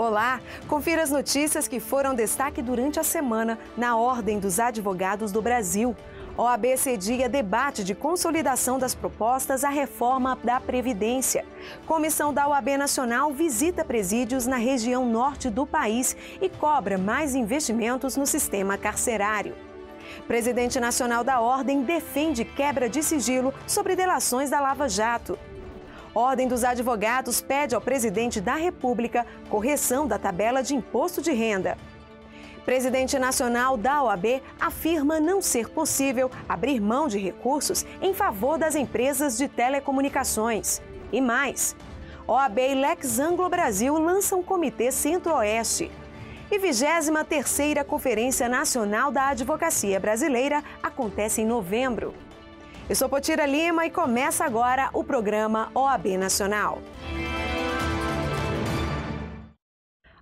Olá! Confira as notícias que foram destaque durante a semana na Ordem dos Advogados do Brasil. OAB cedia debate de consolidação das propostas à reforma da Previdência. Comissão da OAB Nacional visita presídios na região norte do país e cobra mais investimentos no sistema carcerário. Presidente nacional da Ordem defende quebra de sigilo sobre delações da Lava Jato. Ordem dos Advogados pede ao presidente da República correção da tabela de imposto de renda. Presidente nacional da OAB afirma não ser possível abrir mão de recursos em favor das empresas de telecomunicações. E mais, OAB e Lex Anglo Brasil lançam Comitê Centro-Oeste. E 23ª Conferência Nacional da Advocacia Brasileira acontece em novembro. Eu sou Potira Lima e começa agora o programa OAB Nacional.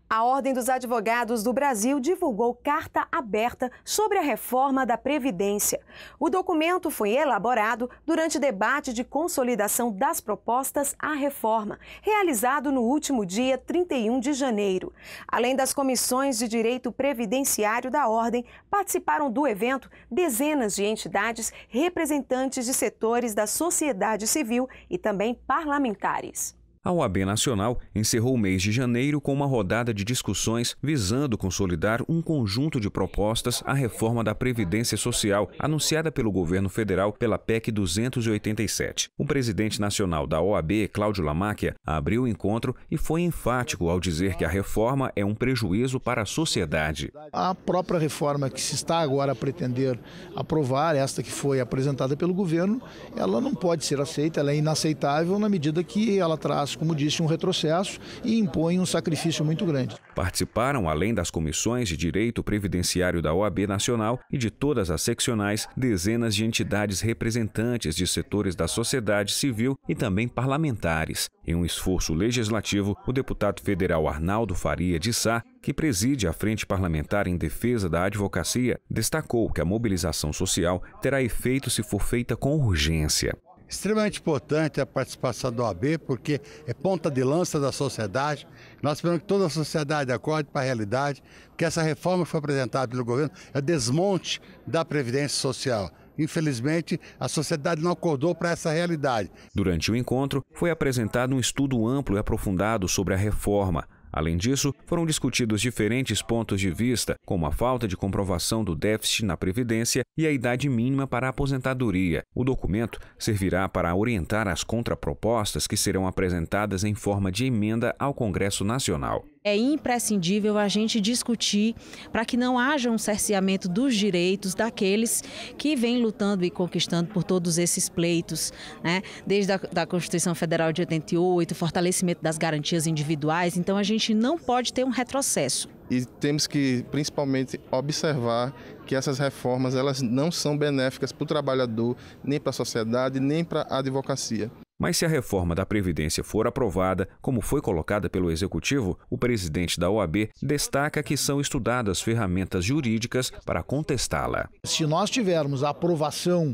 A Ordem dos Advogados do Brasil divulgou carta aberta sobre a reforma da Previdência. O documento foi elaborado durante debate de consolidação das propostas à reforma, realizado no último dia 31 de janeiro. Além das comissões de direito previdenciário da Ordem, participaram do evento dezenas de entidades representantes de setores da sociedade civil e também parlamentares. A OAB Nacional encerrou o mês de janeiro com uma rodada de discussões visando consolidar um conjunto de propostas à reforma da Previdência Social, anunciada pelo governo federal pela PEC 287. O presidente nacional da OAB, Cláudio Lamáquia, abriu o encontro e foi enfático ao dizer que a reforma é um prejuízo para a sociedade. A própria reforma que se está agora a pretender aprovar, esta que foi apresentada pelo governo, ela não pode ser aceita, ela é inaceitável na medida que ela traz, como disse, um retrocesso e impõe um sacrifício muito grande. Participaram, além das comissões de direito previdenciário da OAB Nacional e de todas as seccionais, dezenas de entidades representantes de setores da sociedade civil e também parlamentares. Em um esforço legislativo, o deputado federal Arnaldo Faria de Sá, que preside a Frente Parlamentar em Defesa da Advocacia, destacou que a mobilização social terá efeito se for feita com urgência. Extremamente importante a participação da OAB, porque é ponta de lança da sociedade. Nós esperamos que toda a sociedade acorde para a realidade, que essa reforma que foi apresentada pelo governo é o desmonte da Previdência Social. Infelizmente, a sociedade não acordou para essa realidade. Durante o encontro, foi apresentado um estudo amplo e aprofundado sobre a reforma. Além disso, foram discutidos diferentes pontos de vista, como a falta de comprovação do déficit na Previdência e a idade mínima para a aposentadoria. O documento servirá para orientar as contrapropostas que serão apresentadas em forma de emenda ao Congresso Nacional. É imprescindível a gente discutir para que não haja um cerceamento dos direitos daqueles que vêm lutando e conquistando por todos esses pleitos, né? Desde a Constituição Federal de 88, fortalecimento das garantias individuais. Então a gente não pode ter um retrocesso. E temos que, principalmente, observar que essas reformas elas não são benéficas para o trabalhador, nem para a sociedade, nem para a advocacia. Mas se a reforma da Previdência for aprovada, como foi colocada pelo Executivo, o presidente da OAB destaca que são estudadas ferramentas jurídicas para contestá-la. Se nós tivermos a aprovação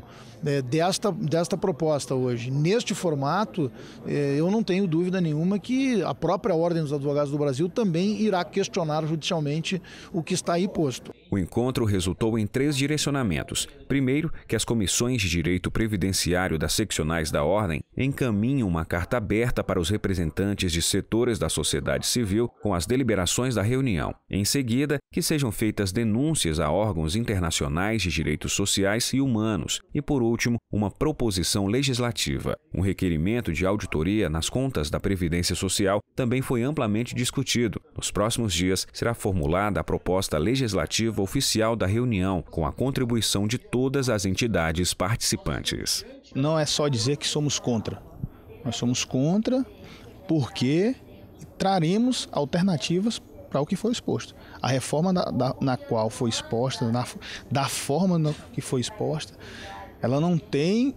desta proposta hoje, neste formato, eu não tenho dúvida nenhuma que a própria Ordem dos Advogados do Brasil também irá questionar judicialmente o que está aí posto. O encontro resultou em 3 direcionamentos. Primeiro, que as comissões de direito previdenciário das seccionais da Ordem encaminhem uma carta aberta para os representantes de setores da sociedade civil com as deliberações da reunião. Em seguida, que sejam feitas denúncias a órgãos internacionais de direitos sociais e humanos. E, por último, uma proposição legislativa. Um requerimento de auditoria nas contas da Previdência Social também foi amplamente discutido. Nos próximos dias, será formulada a proposta legislativa oficial da reunião, com a contribuição de todas as entidades participantes. Não é só dizer que somos contra. Nós somos contra porque traremos alternativas para o que foi exposto. A reforma na qual foi exposta, da forma que foi exposta, ela não tem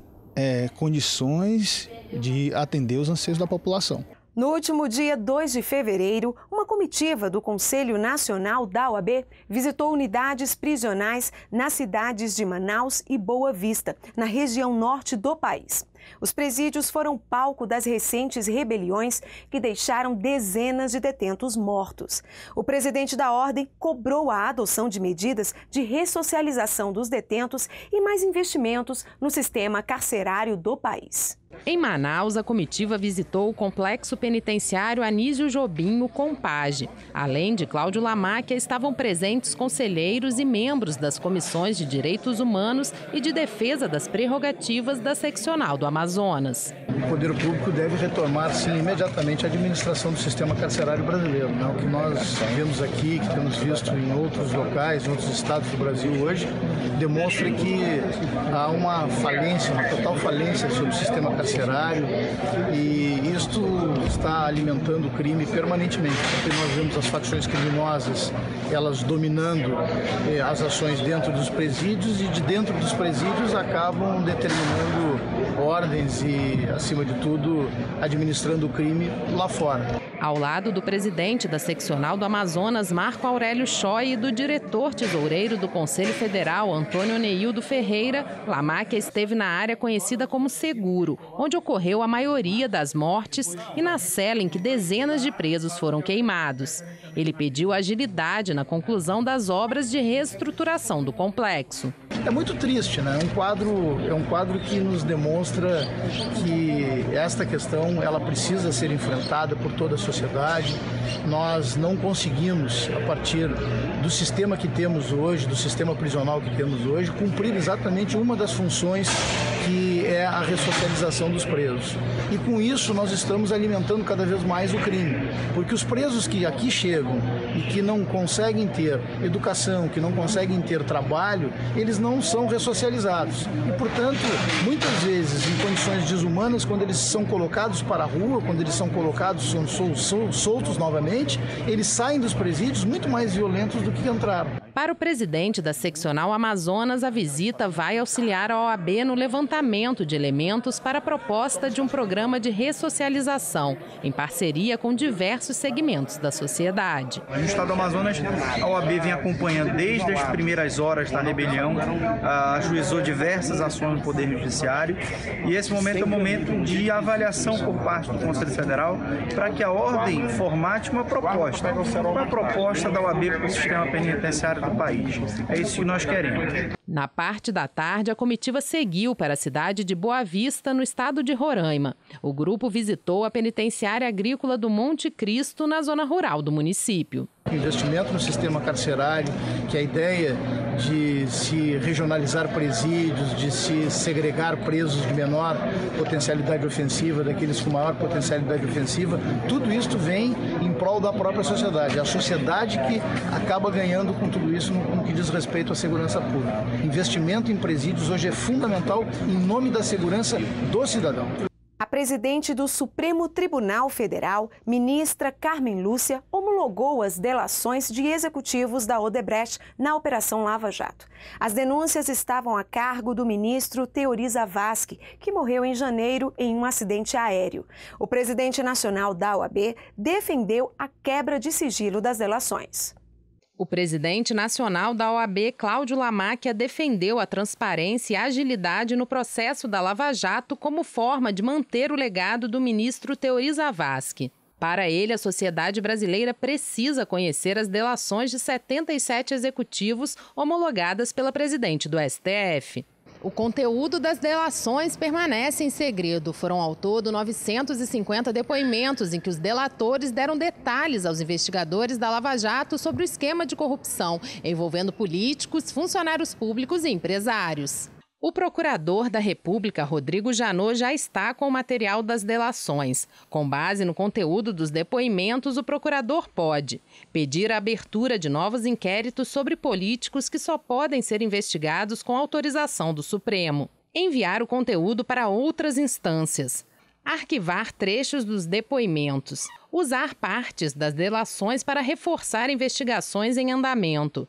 condições de atender os anseios da população. No último dia 2 de fevereiro, uma comitiva do Conselho Nacional da OAB visitou unidades prisionais nas cidades de Manaus e Boa Vista, na região norte do país. Os presídios foram palco das recentes rebeliões que deixaram dezenas de detentos mortos. O presidente da Ordem cobrou a adoção de medidas de ressocialização dos detentos e mais investimentos no sistema carcerário do país. Em Manaus, a comitiva visitou o Complexo Penitenciário Anísio Jobim, no Compage. Além de Cláudio Lamáquia, estavam presentes conselheiros e membros das comissões de Direitos Humanos e de Defesa das Prerrogativas da Seccional do Amazonas. O poder público deve retomar, sim, imediatamente a administração do sistema carcerário brasileiro. O que nós vemos aqui, que temos visto em outros locais, em outros estados do Brasil hoje, demonstra que há uma falência, uma total falência sobre o sistema carcerário e isto está alimentando o crime permanentemente, porque nós vemos as facções criminosas, elas dominando as ações dentro dos presídios e de dentro dos presídios acabam determinando ordens e, acima de tudo, administrando o crime lá fora. Ao lado do presidente da Seccional do Amazonas, Marco Aurélio Choi, e do diretor tesoureiro do Conselho Federal, Antônio Neildo Ferreira, Lamáquia esteve na área conhecida como Seguro, onde ocorreu a maioria das mortes e na cela em que dezenas de presos foram queimados. Ele pediu agilidade na conclusão das obras de reestruturação do complexo. É muito triste, né? É um quadro que nos demonstra que esta questão ela precisa ser enfrentada por toda a sociedade. Nós não conseguimos, a partir do sistema que temos hoje, do sistema prisional que temos hoje, cumprir exatamente uma das funções que é a ressocialização dos presos. E com isso nós estamos alimentando cada vez mais o crime, porque os presos que aqui chegam e que não conseguem ter educação, que não conseguem ter trabalho, eles não são ressocializados. E, portanto, muitas vezes, em condições desumanas, quando eles são colocados para a rua, quando eles são colocados, são soltos novamente, eles saem dos presídios muito mais violentos do que entraram. Para o presidente da Seccional Amazonas, a visita vai auxiliar a OAB no levantamento de elementos para a proposta de um programa de ressocialização, em parceria com diversos segmentos da sociedade. No estado do Amazonas, a OAB vem acompanhando desde as primeiras horas da rebelião, ajuizou diversas ações no Poder Judiciário e esse momento é um momento de avaliação por parte do Conselho Federal para que a Ordem formate uma proposta. Qual é a proposta da OAB para o sistema penitenciário do país? É isso que nós queremos. Na parte da tarde, a comitiva seguiu para a cidade de Boa Vista, no estado de Roraima. O grupo visitou a penitenciária agrícola do Monte Cristo, na zona rural do município. Investimento no sistema carcerário, que a ideia de se regionalizar presídios, de se segregar presos de menor potencialidade ofensiva daqueles com maior potencialidade ofensiva, tudo isso vem em prol da própria sociedade. É a sociedade que acaba ganhando com tudo isso no que diz respeito à segurança pública. Investimento em presídios hoje é fundamental em nome da segurança do cidadão. A presidente do Supremo Tribunal Federal, ministra Carmen Lúcia, homologou as delações de executivos da Odebrecht na Operação Lava Jato. As denúncias estavam a cargo do ministro Teori Zavascki, que morreu em janeiro em um acidente aéreo. O presidente nacional da OAB defendeu a quebra de sigilo das delações. O presidente nacional da OAB, Cláudio Lamáquia, defendeu a transparência e agilidade no processo da Lava Jato como forma de manter o legado do ministro Teori Zavascki. Para ele, a sociedade brasileira precisa conhecer as delações de 77 executivos homologadas pela presidente do STF. O conteúdo das delações permanece em segredo. Foram ao todo 950 depoimentos em que os delatores deram detalhes aos investigadores da Lava Jato sobre o esquema de corrupção envolvendo políticos, funcionários públicos e empresários. O procurador da República, Rodrigo Janot, já está com o material das delações. Com base no conteúdo dos depoimentos, o procurador pode pedir a abertura de novos inquéritos sobre políticos que só podem ser investigados com autorização do Supremo, enviar o conteúdo para outras instâncias, arquivar trechos dos depoimentos, usar partes das delações para reforçar investigações em andamento,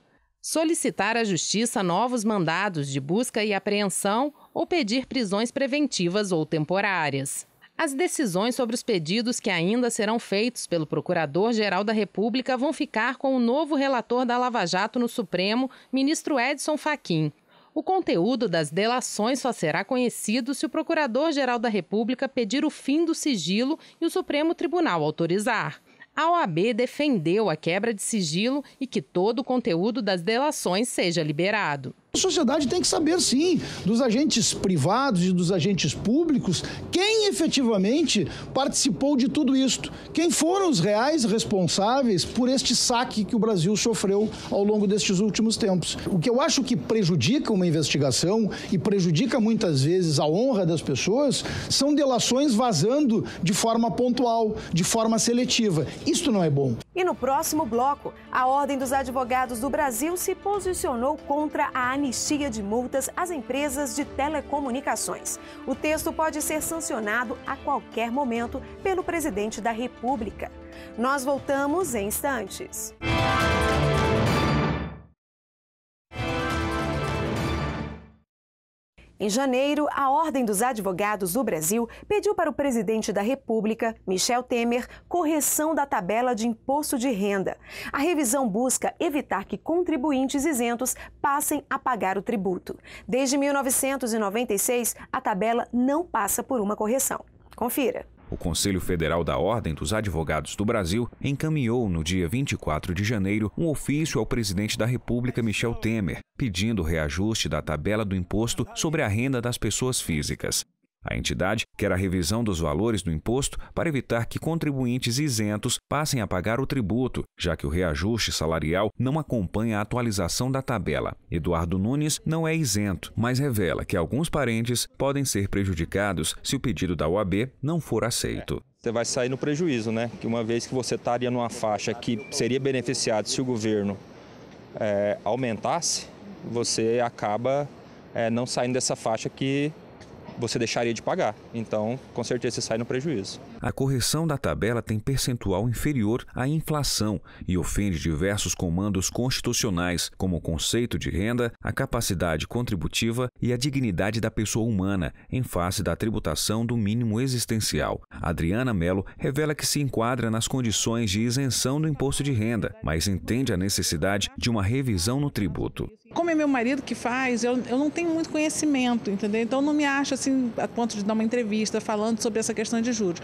solicitar à Justiça novos mandados de busca e apreensão ou pedir prisões preventivas ou temporárias. As decisões sobre os pedidos que ainda serão feitos pelo Procurador-Geral da República vão ficar com o novo relator da Lava Jato no Supremo, ministro Edson Fachin. O conteúdo das delações só será conhecido se o Procurador-Geral da República pedir o fim do sigilo e o Supremo Tribunal autorizar. A OAB defendeu a quebra de sigilo e que todo o conteúdo das delações seja liberado. A sociedade tem que saber, sim, dos agentes privados e dos agentes públicos, quem efetivamente participou de tudo isto. Quem foram os reais responsáveis por este saque que o Brasil sofreu ao longo destes últimos tempos. O que eu acho que prejudica uma investigação e prejudica muitas vezes a honra das pessoas são delações vazando de forma pontual, de forma seletiva. Isto não é bom. E no próximo bloco, a Ordem dos Advogados do Brasil se posicionou contra a anistia de multas às empresas de telecomunicações. O texto pode ser sancionado a qualquer momento pelo presidente da República. Nós voltamos em instantes. Em janeiro, a Ordem dos Advogados do Brasil pediu para o presidente da República, Michel Temer, correção da tabela de imposto de renda. A revisão busca evitar que contribuintes isentos passem a pagar o tributo. Desde 1996, a tabela não passa por uma correção. Confira. O Conselho Federal da Ordem dos Advogados do Brasil encaminhou, no dia 24 de janeiro, um ofício ao presidente da República, Michel Temer, pedindo reajuste da tabela do imposto sobre a renda das pessoas físicas. A entidade quer a revisão dos valores do imposto para evitar que contribuintes isentos passem a pagar o tributo, já que o reajuste salarial não acompanha a atualização da tabela. Eduardo Nunes não é isento, mas revela que alguns parentes podem ser prejudicados se o pedido da OAB não for aceito. Você vai sair no prejuízo, né? Que uma vez que você estaria numa faixa que seria beneficiado se o governo aumentasse, você acaba não saindo dessa faixa que você deixaria de pagar. Então, com certeza, você sai no prejuízo. A correção da tabela tem percentual inferior à inflação e ofende diversos comandos constitucionais, como o conceito de renda, a capacidade contributiva e a dignidade da pessoa humana, em face da tributação do mínimo existencial. Adriana Mello revela que se enquadra nas condições de isenção do imposto de renda, mas entende a necessidade de uma revisão no tributo. Como é meu marido que faz, eu não tenho muito conhecimento, entendeu? Então não me acho assim a ponto de dar uma entrevista falando sobre essa questão de juros.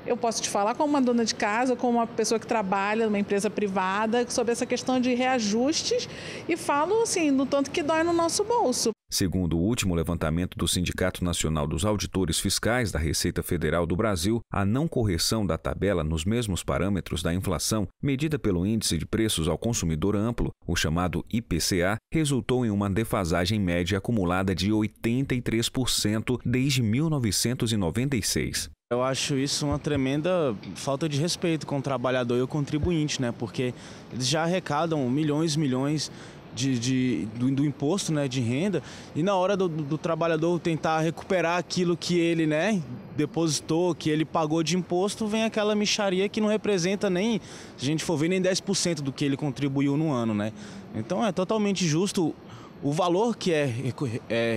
Eu posso te falar como uma dona de casa, como uma pessoa que trabalha numa empresa privada, sobre essa questão de reajustes e falo assim, no tanto que dói no nosso bolso. Segundo o último levantamento do Sindicato Nacional dos Auditores Fiscais da Receita Federal do Brasil, a não correção da tabela nos mesmos parâmetros da inflação, medida pelo Índice de Preços ao Consumidor Amplo, o chamado IPCA, resultou em uma defasagem média acumulada de 83% desde 1996. Eu acho isso uma tremenda falta de respeito com o trabalhador e o contribuinte, né? Porque eles já arrecadam milhões do imposto, né, de renda, e na hora do trabalhador tentar recuperar aquilo que ele, né, depositou, que ele pagou de imposto, vem aquela mixaria que não representa nem, se a gente for ver, nem 10% do que ele contribuiu no ano, né? Então é totalmente justo o valor que é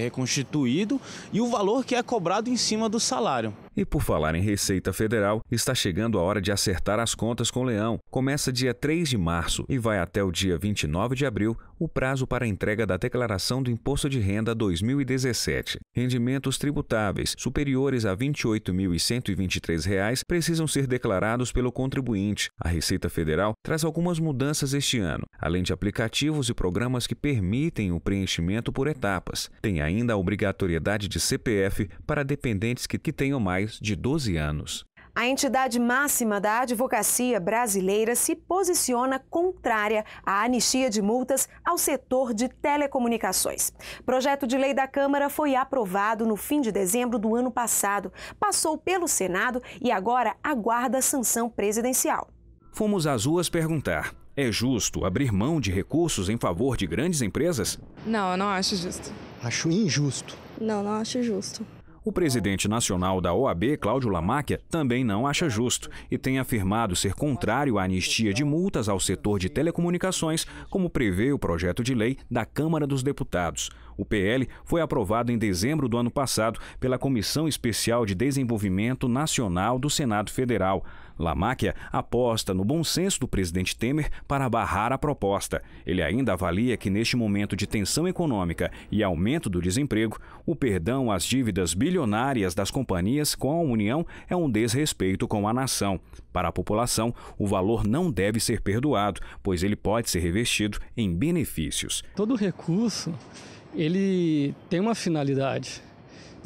reconstituído e o valor que é cobrado em cima do salário. E por falar em Receita Federal, está chegando a hora de acertar as contas com o Leão. Começa dia 3 de março e vai até o dia 29 de abril o prazo para a entrega da declaração do Imposto de Renda 2017. Rendimentos tributáveis superiores a R$ 28.123 precisam ser declarados pelo contribuinte. A Receita Federal traz algumas mudanças este ano, além de aplicativos e programas que permitem o preenchimento por etapas. Tem ainda a obrigatoriedade de CPF para dependentes que tenham mais de 12 anos. A entidade máxima da advocacia brasileira se posiciona contrária à anistia de multas ao setor de telecomunicações. Projeto de lei da Câmara foi aprovado no fim de dezembro do ano passado, passou pelo Senado e agora aguarda sanção presidencial. Fomos às ruas perguntar: é justo abrir mão de recursos em favor de grandes empresas? Não, eu não acho justo. Acho injusto. Não acho justo. O presidente nacional da OAB, Cláudio Lamáquia, também não acha justo e tem afirmado ser contrário à anistia de multas ao setor de telecomunicações, como prevê o projeto de lei da Câmara dos Deputados. O PL foi aprovado em dezembro do ano passado pela Comissão Especial de Desenvolvimento Nacional do Senado Federal. Lamáquia aposta no bom senso do presidente Temer para barrar a proposta. Ele ainda avalia que neste momento de tensão econômica e aumento do desemprego, o perdão às dívidas bilionárias das companhias com a União é um desrespeito com a nação. Para a população, o valor não deve ser perdoado, pois ele pode ser revestido em benefícios. Todo recurso, ele tem uma finalidade.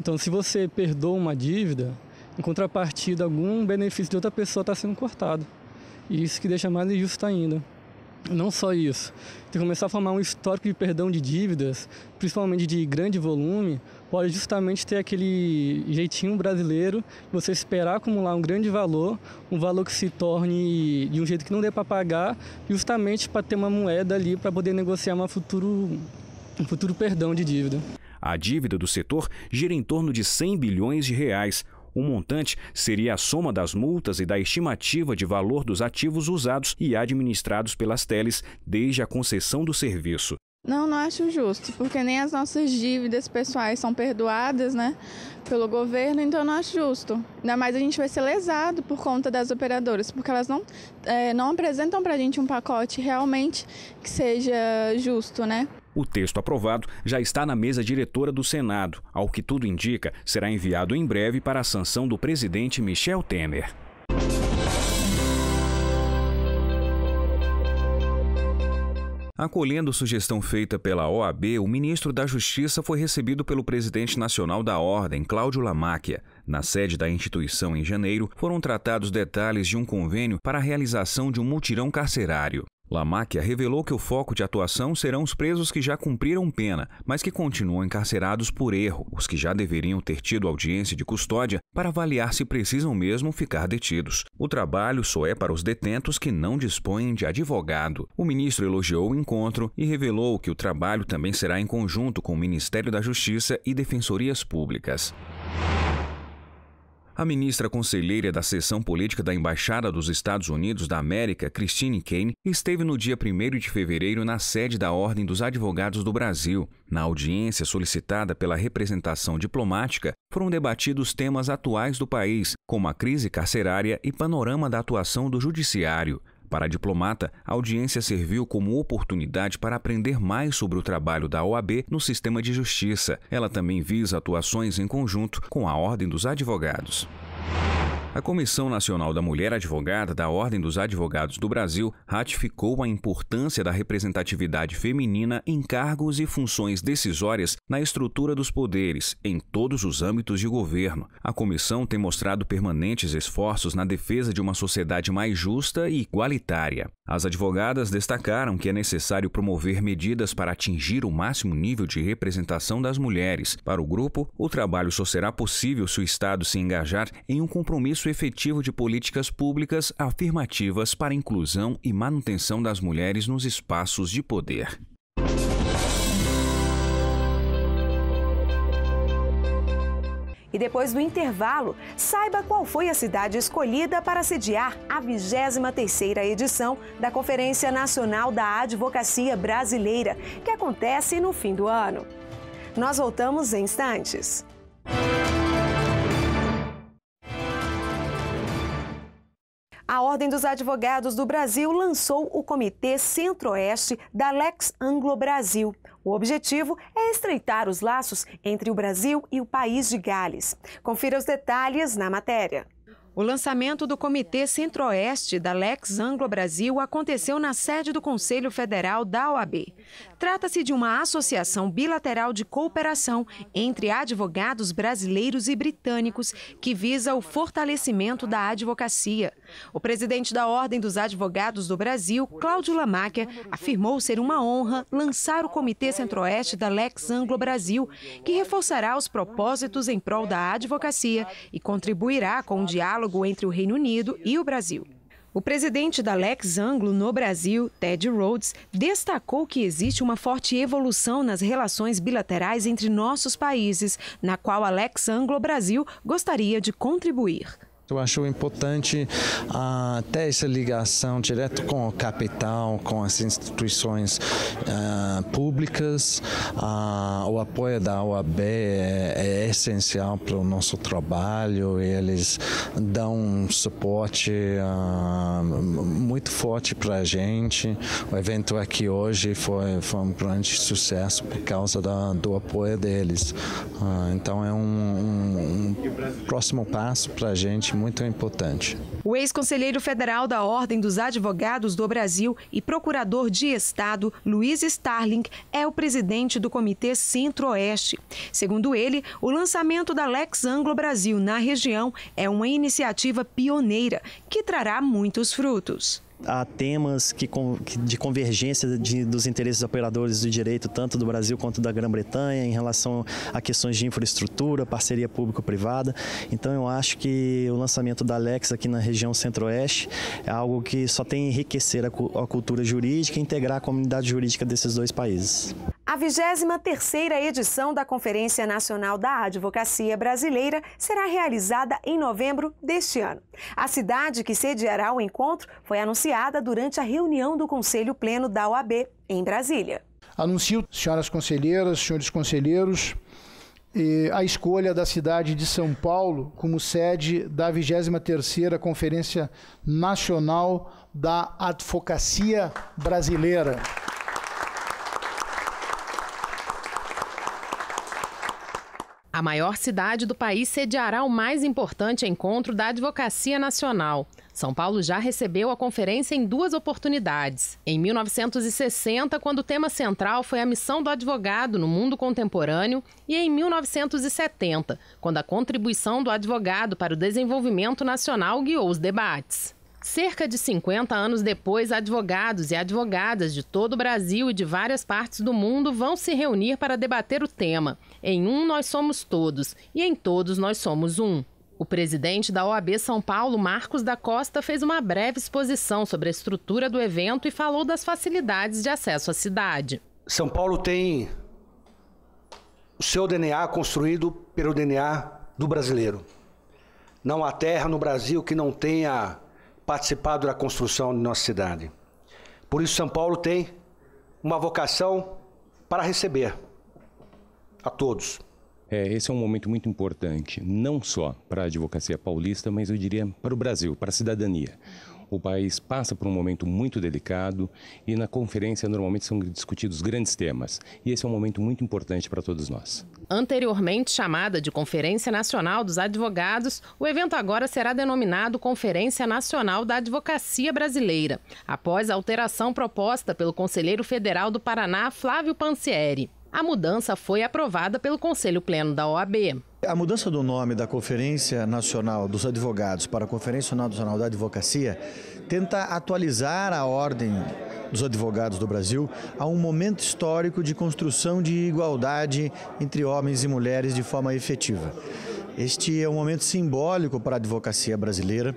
Então, se você perdoa uma dívida, em contrapartida, algum benefício de outra pessoa está sendo cortado. E isso que deixa mais injusto ainda. Não só isso, tem que começar a formar um histórico de perdão de dívidas, principalmente de grande volume, pode justamente ter aquele jeitinho brasileiro, você esperar acumular um grande valor, um valor que se torne de um jeito que não dê para pagar, justamente para ter uma moeda ali para poder negociar um futuro perdão de dívida. A dívida do setor gira em torno de 100 bilhões de reais. O montante seria a soma das multas e da estimativa de valor dos ativos usados e administrados pelas teles desde a concessão do serviço. Não acho justo, porque nem as nossas dívidas pessoais são perdoadas, né, pelo governo, então não acho justo. Ainda mais a gente vai ser lesado por conta das operadoras, porque elas não apresentam para a gente um pacote realmente que seja justo, né? O texto aprovado já está na mesa diretora do Senado. Ao que tudo indica, será enviado em breve para a sanção do presidente Michel Temer. Acolhendo sugestão feita pela OAB, o ministro da Justiça foi recebido pelo presidente nacional da Ordem, Cláudio Lamáquia. Na sede da instituição em janeiro, foram tratados detalhes de um convênio para a realização de um mutirão carcerário. Lamáquia revelou que o foco de atuação serão os presos que já cumpriram pena, mas que continuam encarcerados por erro, os que já deveriam ter tido audiência de custódia para avaliar se precisam mesmo ficar detidos. O trabalho só é para os detentos que não dispõem de advogado. O ministro elogiou o encontro e revelou que o trabalho também será em conjunto com o Ministério da Justiça e Defensorias Públicas. A ministra conselheira da Seção Política da Embaixada dos Estados Unidos da América, Christine Kane, esteve no dia 1º de fevereiro na sede da Ordem dos Advogados do Brasil. Na audiência solicitada pela representação diplomática, foram debatidos temas atuais do país, como a crise carcerária e panorama da atuação do judiciário. Para a diplomata, a audiência serviu como oportunidade para aprender mais sobre o trabalho da OAB no sistema de justiça. Ela também visa atuações em conjunto com a Ordem dos Advogados. A Comissão Nacional da Mulher Advogada da Ordem dos Advogados do Brasil ratificou a importância da representatividade feminina em cargos e funções decisórias na estrutura dos poderes, em todos os âmbitos de governo. A comissão tem mostrado permanentes esforços na defesa de uma sociedade mais justa e igualitária. As advogadas destacaram que é necessário promover medidas para atingir o máximo nível de representação das mulheres. Para o grupo, o trabalho só será possível se o Estado se engajar em um compromisso efetivo de políticas públicas afirmativas para a inclusão e manutenção das mulheres nos espaços de poder. E depois do intervalo, saiba qual foi a cidade escolhida para sediar a 23ª edição da Conferência Nacional da Advocacia Brasileira, que acontece no fim do ano. Nós voltamos em instantes. A Ordem dos Advogados do Brasil lançou o Comitê Centro-Oeste da Lex Anglo Brasil. O objetivo é estreitar os laços entre o Brasil e o país de Gales. Confira os detalhes na matéria. O lançamento do Comitê Centro-Oeste da Lex Anglo Brasil aconteceu na sede do Conselho Federal da OAB. Trata-se de uma associação bilateral de cooperação entre advogados brasileiros e britânicos que visa o fortalecimento da advocacia. O presidente da Ordem dos Advogados do Brasil, Cláudio Lamáquia, afirmou ser uma honra lançar o Comitê Centro-Oeste da Lex Anglo Brasil, que reforçará os propósitos em prol da advocacia e contribuirá com o diálogo entre o Reino Unido e o Brasil. O presidente da Lex Anglo no Brasil, Ted Rhodes, destacou que existe uma forte evolução nas relações bilaterais entre nossos países, na qual a Lex Anglo Brasil gostaria de contribuir. Eu acho importante ter essa ligação direta com o capital, com as instituições públicas. O apoio da OAB é essencial para o nosso trabalho e eles dão um suporte muito forte para a gente. O evento aqui hoje foi um grande sucesso por causa do apoio deles. Então é um próximo passo para a gente muito importante. O ex-conselheiro federal da Ordem dos Advogados do Brasil e procurador de Estado, Luiz Starling, é o presidente do Comitê Centro-Oeste. Segundo ele, o lançamento da Lex Anglo Brasil na região é uma iniciativa pioneira que trará muitos frutos. Há temas de convergência dos interesses operadores do direito, tanto do Brasil quanto da Grã-Bretanha, em relação a questões de infraestrutura, parceria público-privada. Então eu acho que o lançamento da Lex aqui na região Centro-Oeste é algo que só tem a enriquecer a cultura jurídica e integrar a comunidade jurídica desses dois países. A 23ª edição da Conferência Nacional da Advocacia Brasileira será realizada em novembro deste ano. A cidade que sediará o encontro foi anunciada durante a reunião do Conselho Pleno da OAB, em Brasília. Anuncio, senhoras conselheiras, senhores conselheiros, a escolha da cidade de São Paulo como sede da 23ª Conferência Nacional da Advocacia Brasileira. A maior cidade do país sediará o mais importante encontro da Advocacia Nacional. São Paulo já recebeu a conferência em 2 oportunidades. Em 1960, quando o tema central foi a missão do advogado no mundo contemporâneo, e em 1970, quando a contribuição do advogado para o desenvolvimento nacional guiou os debates. Cerca de 50 anos depois, advogados e advogadas de todo o Brasil e de várias partes do mundo vão se reunir para debater o tema. Em um nós somos todos e em todos nós somos um. O presidente da OAB São Paulo, Marcos da Costa, fez uma breve exposição sobre a estrutura do evento e falou das facilidades de acesso à cidade. São Paulo tem o seu DNA construído pelo DNA do brasileiro. Não há terra no Brasil que não tenha participado da construção de nossa cidade. Por isso, São Paulo tem uma vocação para receber a todos. Esse é um momento muito importante, não só para a advocacia paulista, mas eu diria para o Brasil, para a cidadania. O país passa por um momento muito delicado e na conferência normalmente são discutidos grandes temas. E esse é um momento muito importante para todos nós. Anteriormente chamada de Conferência Nacional dos Advogados, o evento agora será denominado Conferência Nacional da Advocacia Brasileira, após a alteração proposta pelo conselheiro federal do Paraná, Flávio Pansieri. A mudança foi aprovada pelo Conselho Pleno da OAB. A mudança do nome da Conferência Nacional dos Advogados para a Conferência Nacional da Advocacia tenta atualizar a ordem dos advogados do Brasil a um momento histórico de construção de igualdade entre homens e mulheres de forma efetiva. Este é um momento simbólico para a advocacia brasileira,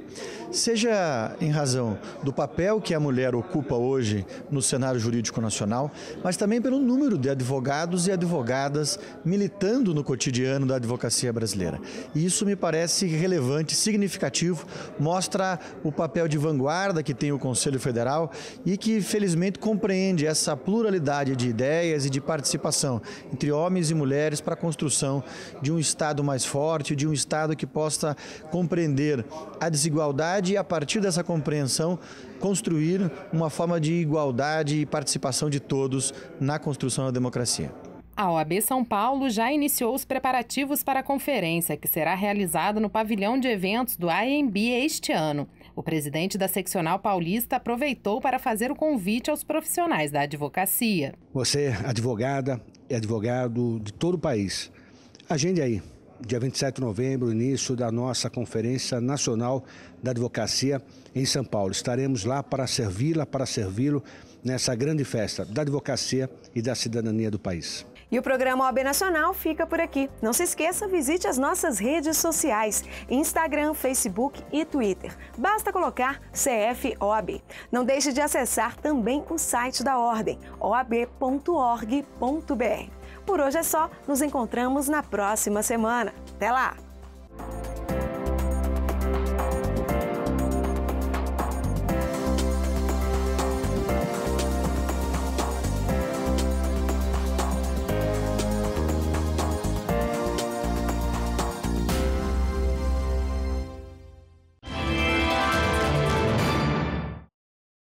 seja em razão do papel que a mulher ocupa hoje no cenário jurídico nacional, mas também pelo número de advogados e advogadas militando no cotidiano da advocacia brasileira. E isso me parece relevante, significativo, mostra o papel de vanguarda que tem o Conselho Federal e que, felizmente, compreende essa pluralidade de ideias e de participação entre homens e mulheres para a construção de um Estado mais forte, de um Estado que possa compreender a desigualdade e, a partir dessa compreensão, construir uma forma de igualdade e participação de todos na construção da democracia. A OAB São Paulo já iniciou os preparativos para a conferência, que será realizada no pavilhão de eventos do AMB este ano. O presidente da seccional paulista aproveitou para fazer o convite aos profissionais da advocacia. Você, advogada e advogado de todo o país, agende aí. Dia 27 de novembro, início da nossa Conferência Nacional da Advocacia em São Paulo. Estaremos lá para servi-lo nessa grande festa da advocacia e da cidadania do país. E o programa OAB Nacional fica por aqui. Não se esqueça, visite as nossas redes sociais, Instagram, Facebook e Twitter. Basta colocar CFOAB. Não deixe de acessar também o site da Ordem, oab.org.br. Por hoje é só, nos encontramos na próxima semana. Até lá!